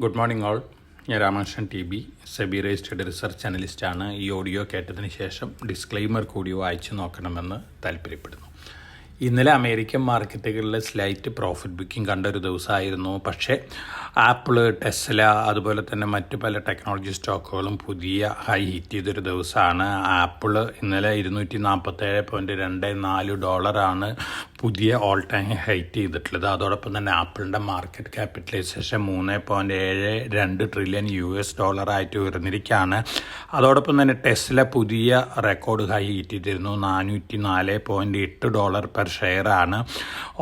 Good morning all. ഞാൻ Ramakrishnan TB, SEBI registered research അനലിസ്റ്റാണ്. ഈ ഓഡിയോ കേട്ടതിന് ശേഷം ഡിസ്ക്ലെയിമർ കൂടി വായിച്ചു നോക്കണമെന്ന് താല്പര്യപ്പെടുന്നു. ഇന്നലെ അമേരിക്കൻ മാർക്കറ്റുകളിൽ സ്ലൈറ്റ് പ്രോഫിറ്റ് ബുക്കിംഗ് കണ്ട ഒരു ദിവസമായിരുന്നു. പക്ഷേ ആപ്പിള്, ടെസ്ല അതുപോലെ തന്നെ മറ്റു പല ടെക്നോളജി സ്റ്റോക്കുകളും പുതിയ ഹൈ ഹിറ്റ് ചെയ്തൊരു ദിവസമാണ്. ആപ്പിള് ഇന്നലെ $247.24 പുതിയ ഓൾ ടൈം ഹൈറ്റ് ചെയ്തിട്ടുള്ളത്. അതോടൊപ്പം തന്നെ ആപ്പിളിൻ്റെ മാർക്കറ്റ് ക്യാപിറ്റലൈസേഷൻ $3.72 ട്രില്യൺ ആയിട്ട് ഉയർന്നിരിക്കുകയാണ്. അതോടൊപ്പം തന്നെ ടെസ്ല പുതിയ റെക്കോർഡ് ഹൈ ഹിറ്റ് ചെയ്തിരുന്നു, $404.8 പെർ ഷെയറാണ്.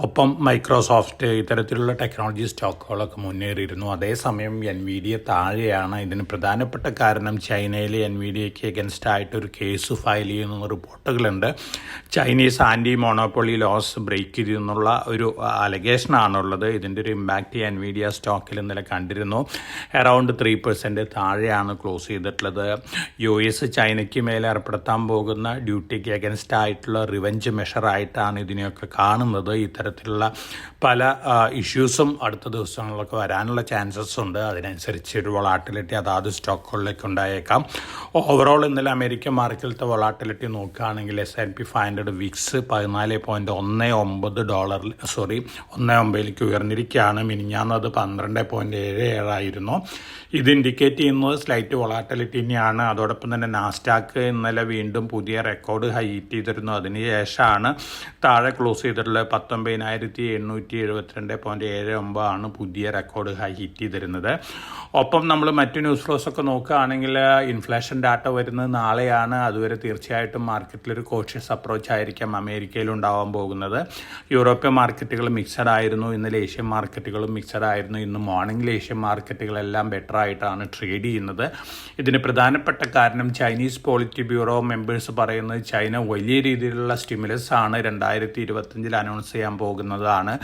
ഒപ്പം മൈക്രോസോഫ്റ്റ് ഇത്തരത്തിലുള്ള ടെക്നോളജി സ്റ്റോക്കുകളൊക്കെ മുന്നേറിയിരുന്നു. അതേസമയം എൻവിഡിയ താഴെയാണ്. ഇതിന് പ്രധാനപ്പെട്ട കാരണം ചൈനയിലെ എൻവിഡിയയ്ക്ക് എഗൻസ്റ്റ് ആയിട്ടൊരു കേസ് ഫയൽ ചെയ്യുന്ന റിപ്പോർട്ടുകളുണ്ട്. Chinese anti monopoly laws break ചെയ്തെന്നുള്ള ഒരു അലഗേഷനാണുള്ളത്. ഇതിൻ്റെ ഒരു ഇമ്പാക്റ്റ് എൻവിഡിയ സ്റ്റോക്കിൽ ഇന്നലെ കണ്ടിരുന്നു. അറൗണ്ട് 3% താഴെയാണ് ക്ലോസ് ചെയ്തിട്ടുള്ളത്. US ചൈനയ്ക്ക് മേലെ ഏർപ്പെടുത്താൻ പോകുന്ന ഡ്യൂട്ടിക്ക് എഗൻസ്റ്റ് ആയിട്ടുള്ള റിവെഞ്ച് മെഷറായിട്ടാണ് ഇതിനെയൊക്കെ കാണുന്നത്. ഇത്തരത്തിലുള്ള പല ഇഷ്യൂസും അടുത്ത ദിവസങ്ങളിലൊക്കെ വരാനുള്ള ചാൻസസ് ഉണ്ട്. അതിനനുസരിച്ച് ഒരു വൊളാട്ടിലിറ്റി അതാത് സ്റ്റോക്കുകളിലേക്ക് ഉണ്ടായേക്കാം. ഓവറോൾ ഇന്നലെ അമേരിക്കൻ മാർക്കറ്റിലത്തെ വൊളാട്ടിലിറ്റി നോക്കുകയാണെങ്കിൽ S&P 500 വിക്സ് $14.19 ഉയർന്നിരിക്കുകയാണ്. മിനിഞ്ഞാന്നത് 12.77 ആയിരുന്നു. ഇത് ഇൻഡിക്കേറ്റ് ചെയ്യുന്നത് സ്ലൈറ്റ് വൊളാറ്റിലിറ്റി തന്നെയാണ്. അതോടൊപ്പം തന്നെ നാസ്ഡാക്ക് ഇന്നലെ വീണ്ടും പുതിയ റെക്കോർഡ് ഹൈ ഹിറ്റ് ചെയ്തിരുന്നു. അതിനുശേഷമാണ് താഴെ ക്ലോസ് ചെയ്തിട്ടുള്ളത്. 19,872.79 ആണ് പുതിയ റെക്കോർഡ് ഹൈ ഹിറ്റ് ചെയ്തിരുന്നത്. ഒപ്പം നമ്മൾ മറ്റു ന്യൂസ് ഫ്ലോസൊക്കെ നോക്കുകയാണെങ്കിൽ ഇൻഫ്ലേഷൻ ഡാറ്റ വരുന്നത് നാളെയാണ്. അതുവരെ തീർച്ചയായിട്ടും മാർക്കറ്റിലൊരു കോഷ്യസ് അപ്രോച്ച് ആയിരിക്കാം അമേരിക്കയിൽ ഉണ്ടാവാൻ പോകുന്നത്. യൂറോപ്യൻ മാർക്കറ്റുകൾ മിക്സഡ് ആയിരുന്നു. ഇന്നലെ ഏഷ്യൻ മാർക്കറ്റുകളും മിക്സഡ് ആയിരുന്നു. ഇന്ന് മോർണിംഗിൽ ഏഷ്യൻ മാർക്കറ്റുകളെല്ലാം ബെറ്റർ ആയിട്ടാണ് ട്രേഡ് ചെയ്യുന്നത്. ഇതിന് പ്രധാനപ്പെട്ട കാരണം ചൈനീസ് പോളിറ്റി ബ്യൂറോ മെമ്പേഴ്സ് പറയുന്നത് ചൈന വലിയ രീതിയിലുള്ള സ്റ്റിമുലസ് ആണ് 2025 അനൗൺസ് ചെയ്യാൻ പോകുന്നതാണ്.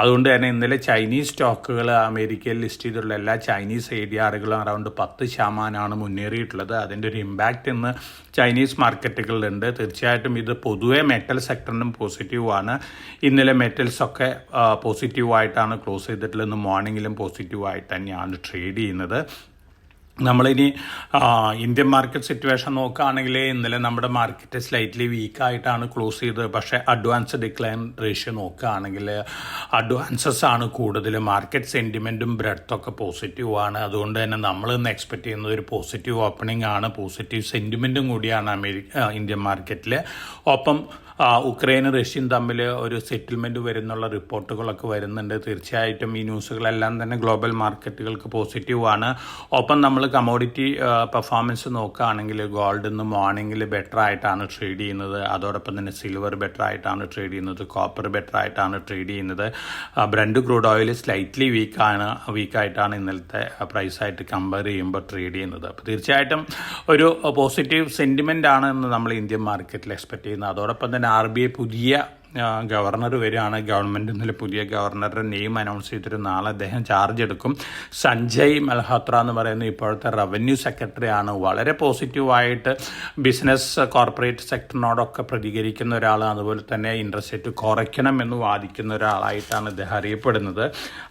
അതുകൊണ്ട് തന്നെ ഇന്നലെ ചൈനീസ് സ്റ്റോക്കുകൾ അമേരിക്കയിൽ ലിസ്റ്റ് ചെയ്തിട്ടുള്ള എല്ലാ ചൈനീസ് ADRകളും അറൗണ്ട് 10% മുന്നേറിയിട്ടുള്ളത്. അതിൻ്റെ ഒരു ഇമ്പാക്റ്റ് ഇന്ന് ചൈനീസ് മാർക്കറ്റുകളിലുണ്ട്. തീർച്ചയായിട്ടും ഇത് പൊതുവെ മെറ്റൽ സെക്ടറിനും പോസിറ്റീവാണ്. ഇന്നലെ മെറ്റൽസൊക്കെ പോസിറ്റീവായിട്ടാണ് ക്ലോസ് ചെയ്തിട്ടുള്ളത്. ഇന്ന് മോർണിംഗിലും പോസിറ്റീവായിട്ട് തന്നെയാണ് ട്രേഡ് ചെയ്യുന്നത്. നമ്മളിനി ഇന്ത്യൻ മാർക്കറ്റ് സിറ്റുവേഷൻ നോക്കുകയാണെങ്കിൽ ഇന്നലെ നമ്മുടെ മാർക്കറ്റ് സ്ലൈറ്റ്ലി വീക്കായിട്ടാണ് ക്ലോസ് ചെയ്തത്. പക്ഷേ അഡ്വാൻസ് ഡിക്ലൈൻ റേഷ്യോ നോക്കുകയാണെങ്കിൽ അഡ്വാൻസസ് ആണ് കൂടുതൽ. മാർക്കറ്റ് സെൻറ്റിമെൻറ്റും ബ്രെഡ്ത്തൊക്കെ പോസിറ്റീവാണ്. അതുകൊണ്ട് തന്നെ നമ്മൾ ഇന്ന് എക്സ്പെക്റ്റ് ചെയ്യുന്നത് ഒരു പോസിറ്റീവ് ഓപ്പണിംഗ് ആണ്. പോസിറ്റീവ് സെൻറ്റിമെൻറ്റും കൂടിയാണ് ഇന്ത്യൻ മാർക്കറ്റിൽ. ഒപ്പം ഉക്രൈനും റഷ്യയും തമ്മിൽ ഒരു സെറ്റിൽമെൻറ്റ് വരുന്നുള്ള റിപ്പോർട്ടുകളൊക്കെ വരുന്നുണ്ട്. തീർച്ചയായിട്ടും ഈ ന്യൂസുകളെല്ലാം തന്നെ ഗ്ലോബൽ മാർക്കറ്റുകൾക്ക് പോസിറ്റീവാണ്. ഒപ്പം നമ്മൾ കമോഡിറ്റി പെർഫോമൻസ് നോക്കുകയാണെങ്കിൽ ഗോൾഡ് ഇന്ന് മോർണിംഗിൽ ബെറ്റർ ആയിട്ടാണ് ട്രേഡ് ചെയ്യുന്നത്. അതോടൊപ്പം തന്നെ സിൽവർ ബെറ്റർ ആയിട്ടാണ് ട്രേഡ് ചെയ്യുന്നത്. കോപ്പർ ബെറ്റർ ആയിട്ടാണ് ട്രേഡ് ചെയ്യുന്നത്. ബ്രന്റ് ക്രൂഡ് ഓയിൽ സ്ലൈറ്റ്ലി വീക്കായിട്ടാണ് ഇന്നലത്തെ പ്രൈസായിട്ട് കമ്പയർ ചെയ്യുമ്പോൾ ട്രേഡ് ചെയ്യുന്നത്. അപ്പോൾ തീർച്ചയായിട്ടും ഒരു പോസിറ്റീവ് സെൻറ്റിമെൻ്റ് ആണ് എന്ന് നമ്മൾ ഇന്ത്യൻ മാർക്കറ്റിൽ എക്സ്പെക്ട് ചെയ്യുന്നത്. അതോടൊപ്പം തന്നെ RBI പുതിയ ഗവർണർ വരികയാണ്. ഗവൺമെൻറ് ഇന്നലെ പുതിയ ഗവർണറുടെ നെയിം അനൗൺസ് ചെയ്തിട്ട് നാളെ അദ്ദേഹം ചാർജ് എടുക്കും. സഞ്ജയ് മൽഹോത്ര എന്ന് പറയുന്ന ഇപ്പോഴത്തെ റവന്യൂ സെക്രട്ടറി ആണ്. വളരെ പോസിറ്റീവായിട്ട് ബിസിനസ് കോർപ്പറേറ്റ് സെക്ടറിനോടൊക്കെ പ്രതികരിക്കുന്ന ഒരാളാണ്. അതുപോലെ തന്നെ ഇൻട്രസ്റ്റ് റേറ്റ് കുറയ്ക്കണം എന്ന് വാദിക്കുന്ന ഒരാളായിട്ടാണ് ഇദ്ദേഹം അറിയപ്പെടുന്നത്.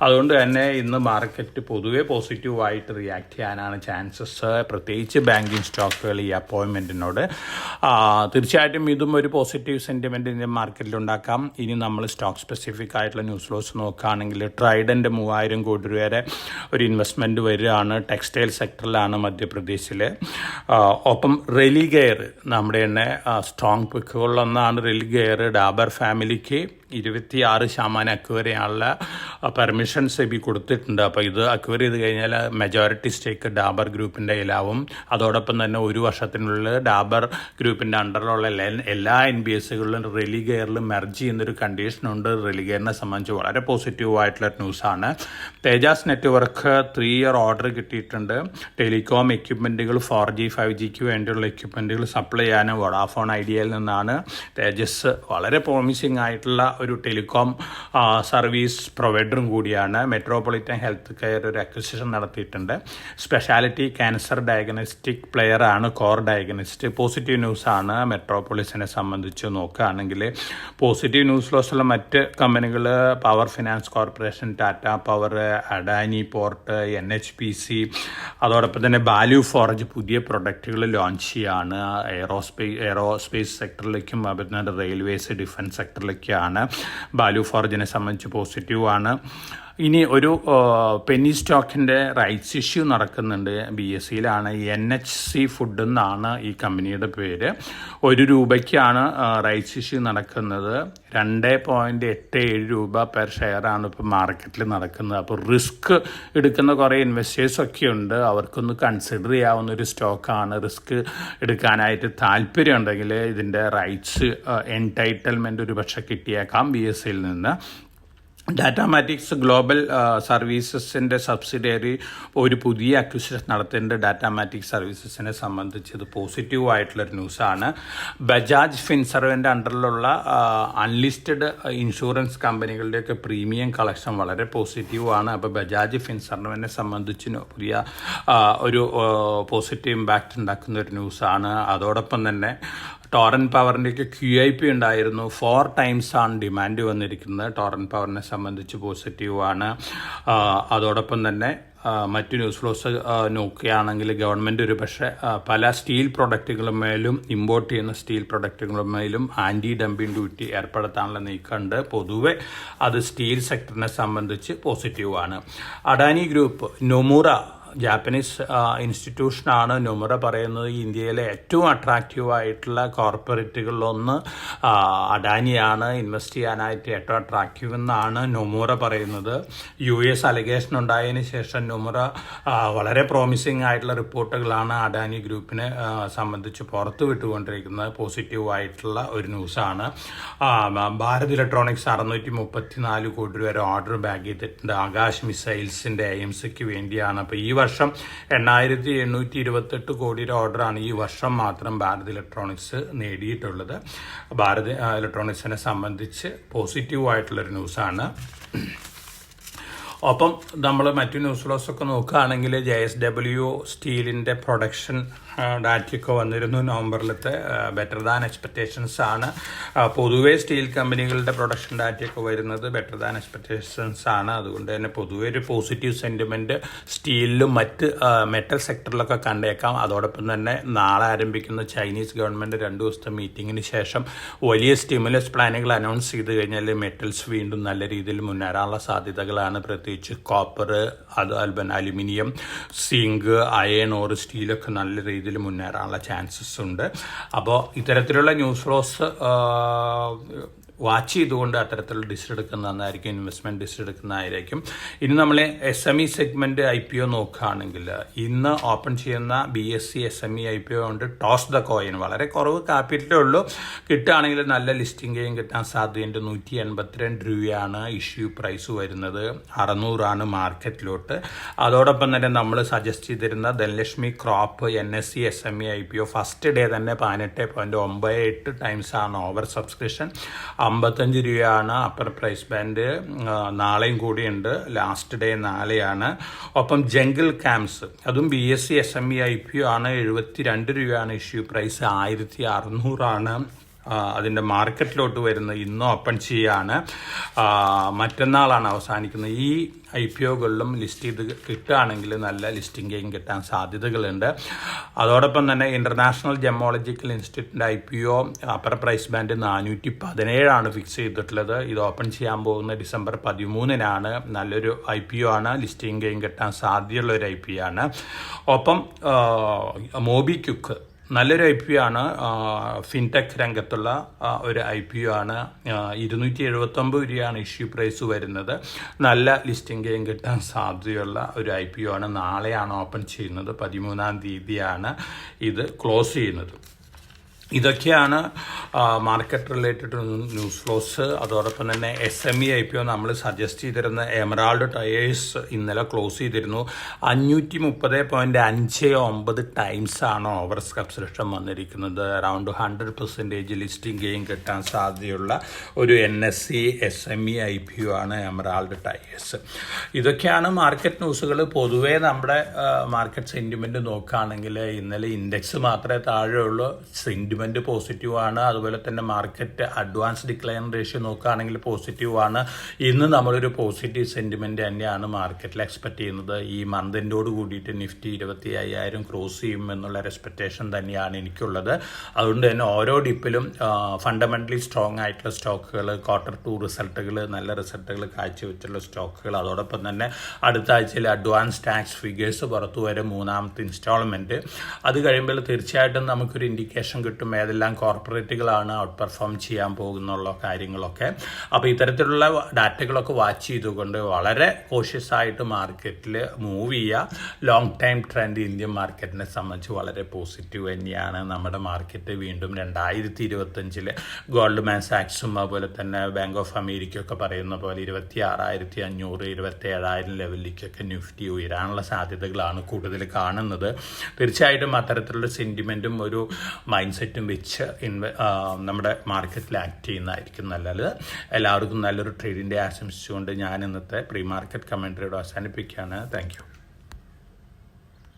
അതുകൊണ്ട് തന്നെ ഇന്ന് മാർക്കറ്റ് പൊതുവെ പോസിറ്റീവായിട്ട് റിയാക്ട് ചെയ്യാനാണ് ചാൻസസ്, പ്രത്യേകിച്ച് ബാങ്കിങ് സ്റ്റോക്കുകൾ ഈ അപ്പോയിൻമെൻറ്റിനോട്. തീർച്ചയായിട്ടും ഇതും ഒരു പോസിറ്റീവ് സെൻറ്റിമെൻറ്റ് ഇന്ത്യൻ മാർക്കറ്റിലുണ്ട്. ഇനി നമ്മൾ സ്റ്റോക്ക് സ്പെസിഫിക് ആയിട്ടുള്ള ന്യൂസ് ഫ്ലോസ് നോക്കുകയാണെങ്കിൽ ട്രൈഡൻ്റ് 3,000 കോടി രൂപയുടെ ഒരു ഇൻവെസ്റ്റ്മെൻറ്റ് വരികയാണ്. ടെക്സ്റ്റൈൽ സെക്ടറിലാണ് മധ്യപ്രദേശിൽ. ഒപ്പം റെലിഗെയർ നമ്മുടെ തന്നെ സ്ട്രോങ് പിക്കുകളിലൊന്നാണ് റെലിഗെയർ. ഡാബർ ഫാമിലിക്ക് 26% അക്വയർ ചെയ്യാനുള്ള പെർമിഷൻ സെബി കൊടുത്തിട്ടുണ്ട്. അപ്പോൾ ഇത് അക്വയർ ചെയ്ത് കഴിഞ്ഞാൽ മെജോറിറ്റി സ്റ്റേക്ക് ഡാബർ ഗ്രൂപ്പിൻ്റെ കയ്യിലാവും. അതോടൊപ്പം തന്നെ ഒരു വർഷത്തിനുള്ളിൽ ഡാബർ ഗ്രൂപ്പിൻ്റെ അണ്ടറിലുള്ള എല്ലാ NBSകളിലും റെലിഗെയറിലും മെർജ് ചെയ്യുന്നൊരു കണ്ടീഷനുണ്ട്. റെലിഗെയറിനെ സംബന്ധിച്ച് വളരെ പോസിറ്റീവായിട്ടുള്ള ന്യൂസാണ്. തേജാസ് നെറ്റ്വർക്ക് 3 ഇയർ ഓർഡർ കിട്ടിയിട്ടുണ്ട്. ടെലികോം എക്യുപ്മെൻറ്റുകൾ 4G 5Gക്ക് വേണ്ടിയുള്ള എക്യുപ്മെൻറ്റുകൾ സപ്ലൈ ചെയ്യാൻ വോഡാഫോൺ ഐഡിയയിൽ നിന്നാണ്. തേജസ് വളരെ പ്രോമിസിംഗ് ആയിട്ടുള്ള ഒരു ടെലികോം സർവീസ് പ്രൊവൈഡറും കൂടിയാണ്. മെട്രോപൊളിറ്റൻ ഹെൽത്ത് കെയർ ഒരു അക്വിസിഷൻ നടത്തിയിട്ടുണ്ട്. സ്പെഷ്യാലിറ്റി ക്യാൻസർ ഡയഗ്നോസ്റ്റിക് പ്ലെയറാണ് കോർ ഡയഗ്നോസ്റ്റ്. പോസിറ്റീവ് ന്യൂസാണ് മെട്രോപോളിസിനെ സംബന്ധിച്ച് നോക്കുകയാണെങ്കിൽ. പോസിറ്റീവ് ന്യൂസ് ലോസുള്ള മറ്റ് കമ്പനികൾ power finance corporation, Tata power, Adani port, NHPC, അതോടൊപ്പം തന്നെ വാല്യൂ ഫോർജ് പുതിയ പ്രൊഡക്റ്റുകൾ ലോഞ്ച് ചെയ്യുകയാണ്. എയറോസ്പേസ് സെക്ടറിലേക്കും പിന്നെ റെയിൽവേസ്, ഡിഫൻസ് സെക്ടറിലേക്കാണ്. വാല്യൂ ഫോർജിനെ സംബന്ധിച്ച് പോസിറ്റീവ് ആണ്. ഇനി ഒരു പെന്നി സ്റ്റോക്കിൻ്റെ റൈറ്റ്സ് ഇഷ്യൂ നടക്കുന്നുണ്ട്. BSEയിലാണ്. NHC ഫുഡ് എന്നാണ് ഈ കമ്പനിയുടെ പേര്. ₹1 റൈറ്റ്സ് ഇഷ്യൂ നടക്കുന്നത്. 2.87 രൂപ പെർ ഷെയറാണ് ഇപ്പോൾ മാർക്കറ്റിൽ നടക്കുന്നത്. അപ്പോൾ റിസ്ക് എടുക്കുന്ന കുറേ ഇൻവെസ്റ്റേഴ്സൊക്കെ ഉണ്ട്. അവർക്കൊന്ന് കൺസിഡർ ചെയ്യാവുന്ന ഒരു സ്റ്റോക്കാണ്. റിസ്ക് എടുക്കാനായിട്ട് താല്പര്യമുണ്ടെങ്കിൽ ഇതിൻ്റെ റൈറ്റ്സ് എൻടൈറ്റിൽമെൻറ്റ് ഒരു പക്ഷേ കിട്ടിയേക്കാം BSEയിൽ നിന്ന്. ഡാറ്റാമാറ്റിക്സ് ഗ്ലോബൽ സർവീസസിൻ്റെ സബ്സിഡിയറി ഒരു പുതിയ അക്വിസിഷൻ നടത്തേണ്ട ഡാറ്റാമാറ്റിക്സ് സർവീസസിനെ സംബന്ധിച്ച് ഇത് പോസിറ്റീവ് ആയിട്ടുള്ളൊരു ന്യൂസാണ്. ബജാജ് ഫിൻസർവിൻ്റെ അണ്ടറിലുള്ള അൺലിസ്റ്റഡ് ഇൻഷുറൻസ് കമ്പനികളുടെയൊക്കെ പ്രീമിയം കളക്ഷൻ വളരെ പോസിറ്റീവാണ്. അപ്പോൾ ബജാജ് ഫിൻസർവിനെ സംബന്ധിച്ച് പുതിയ ഒരു പോസിറ്റീവ് ഇമ്പാക്റ്റ് ഉണ്ടാക്കുന്ന ഒരു ന്യൂസാണ്. അതോടൊപ്പം തന്നെ ടോറൻ പവറിൻ്റെയൊക്കെ QIP ഉണ്ടായിരുന്നു. 4 times ഡിമാൻഡ് വന്നിരിക്കുന്നത്. ടോറൻ പവറിനെ സംബന്ധിച്ച് പോസിറ്റീവാണ്. അതോടൊപ്പം തന്നെ മറ്റു ന്യൂസ് ഫ്ലോസ് നോക്കുകയാണെങ്കിൽ ഗവൺമെൻറ് ഒരു പക്ഷേ പല സ്റ്റീൽ പ്രൊഡക്റ്റുകളുമേലും ഇമ്പോർട്ട് ചെയ്യുന്ന സ്റ്റീൽ പ്രൊഡക്റ്റുകളുമേലും ആൻറ്റി ഡംപിങ് ഡ്യൂട്ടി ഏർപ്പെടുത്താനുള്ള നീക്കമുണ്ട്. പൊതുവെ അത് സ്റ്റീൽ സെക്ടറിനെ സംബന്ധിച്ച് പോസിറ്റീവാണ്. അഡാനി ഗ്രൂപ്പ്, നൊമുറ ജാപ്പനീസ് ഇൻസ്റ്റിറ്റ്യൂഷനാണ് നൊമുറ പറയുന്നത് ഇന്ത്യയിലെ ഏറ്റവും അട്രാക്റ്റീവായിട്ടുള്ള കോർപ്പറേറ്റുകളിലൊന്ന് അഡാനിയാണ്. ഇൻവെസ്റ്റ് ചെയ്യാനായിട്ട് ഏറ്റവും അട്രാക്റ്റീവ് എന്നാണ് നൊമുറ പറയുന്നത്. US അലിഗേഷൻ ഉണ്ടായതിന് ശേഷം നൊമുറ വളരെ പ്രോമിസിംഗ് ആയിട്ടുള്ള റിപ്പോർട്ടുകളാണ് അഡാനി ഗ്രൂപ്പിനെ സംബന്ധിച്ച് പുറത്തു വിട്ടുകൊണ്ടിരിക്കുന്നത്. പോസിറ്റീവായിട്ടുള്ള ഒരു ന്യൂസാണ്. ഭാരത് ഇലക്ട്രോണിക്സ് 634 കോടി രൂപ ഓർഡർ ബാഗ് ചെയ്തിട്ടുണ്ട്. ആകാശ് മിസൈൽസിൻ്റെ AMCക്ക് വേണ്ടിയാണ്. അപ്പോൾ ഈ വർഷം 8,828 കോടിയുടെ ഓർഡറാണ് ഈ വർഷം മാത്രം ഭാരത് ഇലക്ട്രോണിക്സ് നേടിയിട്ടുള്ളത്. ഭാരത് ഇലക്ട്രോണിക്സിനെ സംബന്ധിച്ച് പോസിറ്റീവായിട്ടുള്ളൊരു ന്യൂസാണ്. ഒപ്പം നമ്മൾ മറ്റു ന്യൂസ് ഫ്ലോസൊക്കെ നോക്കുകയാണെങ്കിൽ JSW സ്റ്റീലിൻ്റെ പ്രൊഡക്ഷൻ ഡാറ്റയൊക്കെ വന്നിരുന്നു. നവംബറിലത്തെ ബെറ്റർ ദാൻ എക്സ്പെക്റ്റേഷൻസ് ആണ്. പൊതുവേ സ്റ്റീൽ കമ്പനികളുടെ പ്രൊഡക്ഷൻ ഡാറ്റയൊക്കെ വരുന്നത് ബെറ്റർ ദാൻ എക്സ്പെക്റ്റേഷൻസ് ആണ്. അതുകൊണ്ട് തന്നെ പൊതുവേ ഒരു പോസിറ്റീവ് സെൻറ്റിമെൻറ്റ് സ്റ്റീലിലും മറ്റ് മെറ്റൽ സെക്ടറിലൊക്കെ കണ്ടേക്കാം. അതോടൊപ്പം തന്നെ നാളെ ആരംഭിക്കുന്ന ചൈനീസ് ഗവൺമെൻറ് 2 ദിവസത്തെ മീറ്റിങ്ങിന് ശേഷം വലിയ സ്റ്റിമുലസ് പ്ലാനുകൾ അനൗൺസ് ചെയ്ത് കഴിഞ്ഞാൽ മെറ്റൽസ് വീണ്ടും നല്ല രീതിയിൽ മുന്നേറാനുള്ള സാധ്യതകളാണ്. പ്രത്യേകിച്ച് കോപ്പർ, അതുപോലെ അലുമിനിയം, സിങ്ക്, അയൺ ഓർ സ്റ്റീലൊക്കെ നല്ല രീതിയിൽ മുന്നേറാനുള്ള ചാൻസസ് ഉണ്ട്. അപ്പോൾ ഇത്തരത്തിലുള്ള ന്യൂസ് ഫ്ലോസ് വാച്ച് ചെയ്തുകൊണ്ട് അത്തരത്തിലുള്ള ഡിസിഷൻ എടുക്കുന്നതായിരിക്കും, ഇൻവെസ്റ്റ്മെൻറ്റ് ഡിസിഷൻ എടുക്കുന്നതായിരിക്കും. ഇനി നമ്മൾ SME സെഗ്മെൻറ്റ് IPO നോക്കുകയാണെങ്കിൽ ഇന്ന് ഓപ്പൺ ചെയ്യുന്ന BSE SME IPO കൊണ്ട് ടോസ് ദ കോയിൻ വളരെ കുറവ് ക്യാപിറ്റലേ ഉള്ളൂ. കിട്ടുകയാണെങ്കിൽ നല്ല ലിസ്റ്റിംഗ് ഗെയിം കിട്ടാൻ സാധ്യതയുണ്ട്. 182 രൂപയാണ് ഇഷ്യൂ പ്രൈസ് വരുന്നത്. 600 മാർക്കറ്റിലോട്ട്. അതോടൊപ്പം തന്നെ നമ്മൾ സജസ്റ്റ് ചെയ്തിരുന്ന Dhanalakshmi crop NSE SME IPO first day തന്നെ 18.98 times ഓവർ സബ്സ്ക്രിപ്ഷൻ. 55 രൂപയാണ് അപ്പർ പ്രൈസ് ബാൻഡ്. നാളെയും കൂടിയുണ്ട്. ലാസ്റ്റ് ഡേ നാളെയാണ്. ഒപ്പം ജംഗിൾ ക്യാമ്പ്സ് അതും BSE SME IPO ആണ്. 72 രൂപയാണ് ഇഷ്യൂ പ്രൈസ്. 1600 അതിൻ്റെ മാർക്കറ്റിലോട്ട് വരുന്നത്. ഇന്നും ഓപ്പൺ ചെയ്യാണ്. മറ്റന്നാളാണ് അവസാനിക്കുന്നത്. ഈ IPOകളിലും ലിസ്റ്റ് ചെയ്ത് കിട്ടുകയാണെങ്കിൽ നല്ല ലിസ്റ്റിംഗ് ഗെയിൻ കിട്ടാൻ സാധ്യതകളുണ്ട്. അതോടൊപ്പം തന്നെ ഇൻ്റർനാഷണൽ ജെമോളജിക്കൽ ഇൻസ്റ്റിറ്റ്യൂട്ടിൻ്റെ IPO upper price band 417 fix ചെയ്തിട്ടുള്ളത്. ഇത് ഓപ്പൺ ചെയ്യാൻ പോകുന്ന ഡിസംബർ 13 നല്ലൊരു IPO ആണ്. ലിസ്റ്റിംഗ് ഗെയിൻ കിട്ടാൻ സാധ്യതയുള്ള ഒരു IPO ആണ്. ഒപ്പം മോബിക്വിക്ക് നല്ലൊരു IPO ആണ്. ഫിൻടെക് രംഗത്തുള്ള ഒരു IPO ആണ്. 279 രൂപയാണ് ഇഷ്യൂ പ്രൈസ് വരുന്നത്. നല്ല ലിസ്റ്റിംഗ് ഗെയിൻ കിട്ടാൻ സാധ്യതയുള്ള ഒരു IPO ആണ്. നാളെയാണ് ഓപ്പൺ ചെയ്യുന്നത്. 13-ാം തീയതിയാണ് ഇത് ക്ലോസ് ചെയ്യുന്നത്. ഇതൊക്കെയാണ് മാർക്കറ്റ് റിലേറ്റഡ് ന്യൂസ് ഫ്ലോസ്. അതോടൊപ്പം തന്നെ SME IPO നമ്മൾ സജസ്റ്റ് ചെയ്തിരുന്ന എമറാൾഡ് ടയേഴ്സ് ഇന്നലെ ക്ലോസ് ചെയ്തിരുന്നു. 530.59 ടൈംസ് ആണ് ഓവർ സബ്സ്ക്രിപ്ഷൻ വന്നിരിക്കുന്നത്. അറൗണ്ട് 100% ലിസ്റ്റിംഗ് ഗെയിൻ കിട്ടാൻ സാധ്യതയുള്ള ഒരു NSE SME IPO ആണ് എമറാൾഡ് ടയേഴ്സ്. ഇതൊക്കെയാണ് മാർക്കറ്റ് ന്യൂസുകൾ. പൊതുവേ നമ്മുടെ മാർക്കറ്റ് സെൻറ്റിമെൻറ്റ് നോക്കുകയാണെങ്കിൽ ഇന്നലെ ഇൻഡെക്സ് മാത്രമേ താഴെയുള്ളൂ, സെൻറ്റിമെൻറ്റ് പോസിറ്റീവാണ്. അതുപോലെ തന്നെ മാർക്കറ്റ് അഡ്വാൻസ് ഡിക്ലൈൻ റേഷ്യോ നോക്കുകയാണെങ്കിൽ പോസിറ്റീവാണ്. ഇന്ന് നമ്മളൊരു പോസിറ്റീവ് സെൻറ്റിമെൻറ്റ് തന്നെയാണ് മാർക്കറ്റിൽ എക്സ്പെക്ട് ചെയ്യുന്നത്. ഈ മന്ത് എൻഡോട് കൂടിയിട്ട് നിഫ്റ്റി 25,000 ക്രോസ് ചെയ്യും എന്നുള്ള എക്സ്പെക്റ്റേഷൻ തന്നെയാണ് എനിക്കുള്ളത്. അതുകൊണ്ട് തന്നെ ഓരോ ഡിപ്പിലും ഫണ്ടമെൻ്റലി സ്ട്രോങ് ആയിട്ടുള്ള സ്റ്റോക്കുകൾ, Q2 റിസൾട്ടുകൾ, നല്ല റിസൾട്ടുകൾ കാഴ്ചവെച്ചുള്ള സ്റ്റോക്കുകൾ, അതോടൊപ്പം തന്നെ അടുത്ത ആഴ്ചയിൽ അഡ്വാൻസ് ടാക്സ് ഫിഗേഴ്സ് പുറത്തു വരും, 3ാമത്തെ ഇൻസ്റ്റാൾമെൻറ്റ്. അത് കഴിയുമ്പോൾ തീർച്ചയായിട്ടും നമുക്കൊരു ഇൻഡിക്കേഷൻ കിട്ടും ഏതെല്ലാം കോർപ്പറേറ്റുകളാണ് ഔട്ട് പെർഫോം ചെയ്യാൻ പോകുന്നുള്ള കാര്യങ്ങളൊക്കെ. അപ്പോൾ ഇത്തരത്തിലുള്ള ഡാറ്റകളൊക്കെ വാച്ച് ചെയ്തുകൊണ്ട് വളരെ കോഷ്യസ് ആയിട്ട് മാർക്കറ്റിൽ മൂവ് ചെയ്യുക. ലോങ് ടൈം ട്രെൻഡ് ഇന്ത്യൻ മാർക്കറ്റിനെ സംബന്ധിച്ച് വളരെ പോസിറ്റീവ് തന്നെയാണ്. നമ്മുടെ മാർക്കറ്റ് വീണ്ടും 2025 ഗോൾഡ്മാൻ സാക്സും അതുപോലെ തന്നെ ബാങ്ക് ഓഫ് അമേരിക്കയൊക്കെ പറയുന്ന പോലെ 26,500 27,000 ലെവലിലേക്കൊക്കെ നിഫ്റ്റി ഉയരാനുള്ള സാധ്യതകളാണ് കൂടുതൽ കാണുന്നത്. തീർച്ചയായിട്ടും അത്തരത്തിലുള്ള സെൻറ്റിമെൻറ്റും ഒരു മൈൻഡ് സെറ്റും വെച്ച് നമ്മുടെ മാർക്കറ്റിൽ ആക്ട് ചെയ്യുന്നതായിരിക്കും നല്ലത്. എല്ലാവർക്കും നല്ലൊരു ട്രേഡിൻ്റെ ആശംസിച്ചുകൊണ്ട് ഞാൻ ഇന്നത്തെ പ്രീ മാർക്കറ്റ് കമൻട്രിയോട് അവസാനിപ്പിക്കുകയാണ്. Thank you.